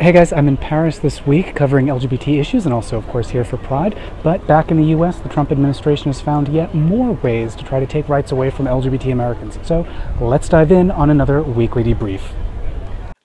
Hey guys, I'm in Paris this week covering LGBT issues and also, of course, here for Pride. But back in the US, the Trump administration has found yet more ways to try to take rights away from LGBT Americans. So let's dive in on another weekly debrief.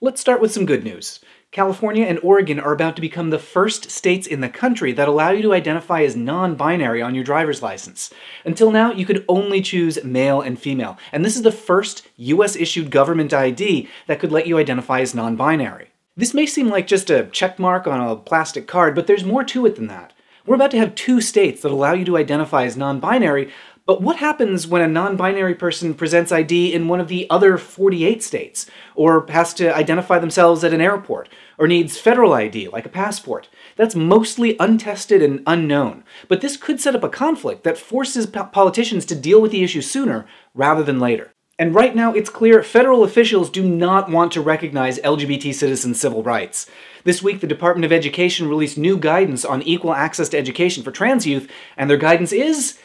Let's start with some good news. California and Oregon are about to become the first states in the country that allow you to identify as non-binary on your driver's license. Until now, you could only choose male and female, and this is the first US-issued government ID that could let you identify as non-binary. This may seem like just a check mark on a plastic card, but there's more to it than that. We're about to have 2 states that allow you to identify as non-binary, but what happens when a non-binary person presents ID in one of the other 48 states, or has to identify themselves at an airport, or needs federal ID like a passport? That's mostly untested and unknown, but this could set up a conflict that forces politicians to deal with the issue sooner rather than later. And right now, it's clear federal officials do not want to recognize LGBT citizens' civil rights. This week, the Department of Education released new guidance on equal access to education for trans youth, and their guidance is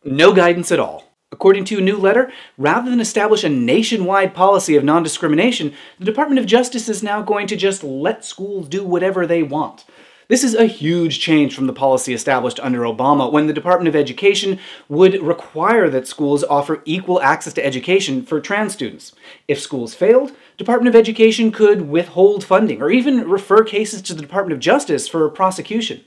no guidance at all. According to a new letter, rather than establish a nationwide policy of non-discrimination, the Department of Justice is now going to just let schools do whatever they want. This is a huge change from the policy established under Obama, when the Department of Education would require that schools offer equal access to education for trans students. If schools failed, Department of Education could withhold funding or even refer cases to the Department of Justice for prosecution.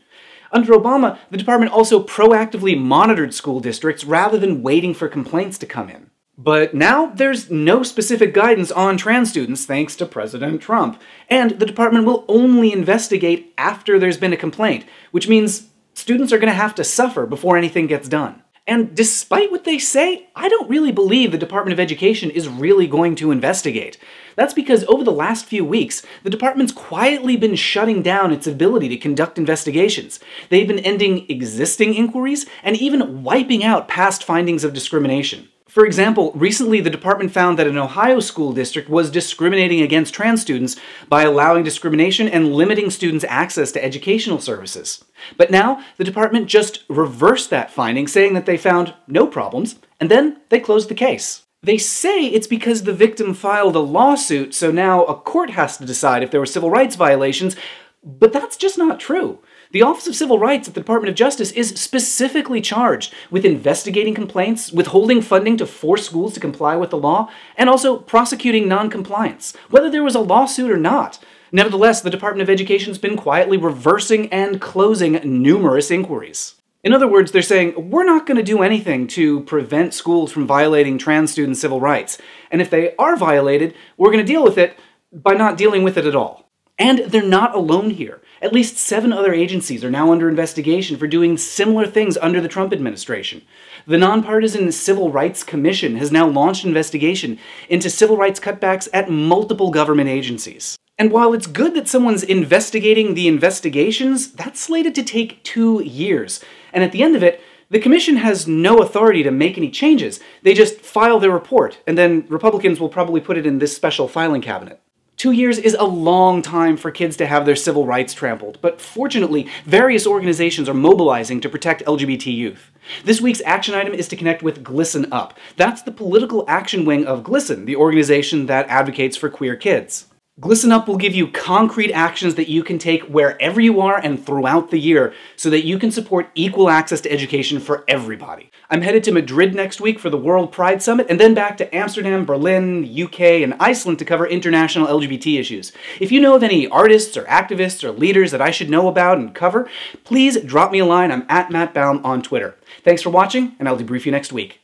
Under Obama, the department also proactively monitored school districts rather than waiting for complaints to come in. But now there's no specific guidance on trans students thanks to President Trump, and the department will only investigate after there's been a complaint, which means students are going to have to suffer before anything gets done. And despite what they say, I don't really believe the Department of Education is really going to investigate. That's because over the last few weeks, the department's quietly been shutting down its ability to conduct investigations. They've been ending existing inquiries and even wiping out past findings of discrimination. For example, recently the department found that an Ohio school district was discriminating against trans students by allowing discrimination and limiting students' access to educational services. But now, the department just reversed that finding, saying that they found no problems, and then they closed the case. They say it's because the victim filed a lawsuit, so now a court has to decide if there were civil rights violations, but that's just not true. The Office of Civil Rights at the Department of Justice is specifically charged with investigating complaints, withholding funding to force schools to comply with the law, and also prosecuting non-compliance, whether there was a lawsuit or not. Nevertheless, the Department of Education's been quietly reversing and closing numerous inquiries. In other words, they're saying, we're not going to do anything to prevent schools from violating trans students' civil rights, and if they are violated, we're going to deal with it by not dealing with it at all. And they're not alone here. At least 7 other agencies are now under investigation for doing similar things under the Trump administration. The Nonpartisan Civil Rights Commission has now launched an investigation into civil rights cutbacks at multiple government agencies. And while it's good that someone's investigating the investigations, that's slated to take 2 years. And at the end of it, the commission has no authority to make any changes. They just file their report, and then Republicans will probably put it in this special filing cabinet. 2 years is a long time for kids to have their civil rights trampled, but fortunately, various organizations are mobilizing to protect LGBT youth. This week's action item is to connect with GLSEN Up. That's the political action wing of GLSEN, the organization that advocates for queer kids. GLSEN Up will give you concrete actions that you can take wherever you are and throughout the year so that you can support equal access to education for everybody. I'm headed to Madrid next week for the World Pride Summit and then back to Amsterdam, Berlin, UK, and Iceland to cover international LGBT issues. If you know of any artists or activists or leaders that I should know about and cover, please drop me a line. I'm at Matt Baum on Twitter. Thanks for watching, and I'll debrief you next week.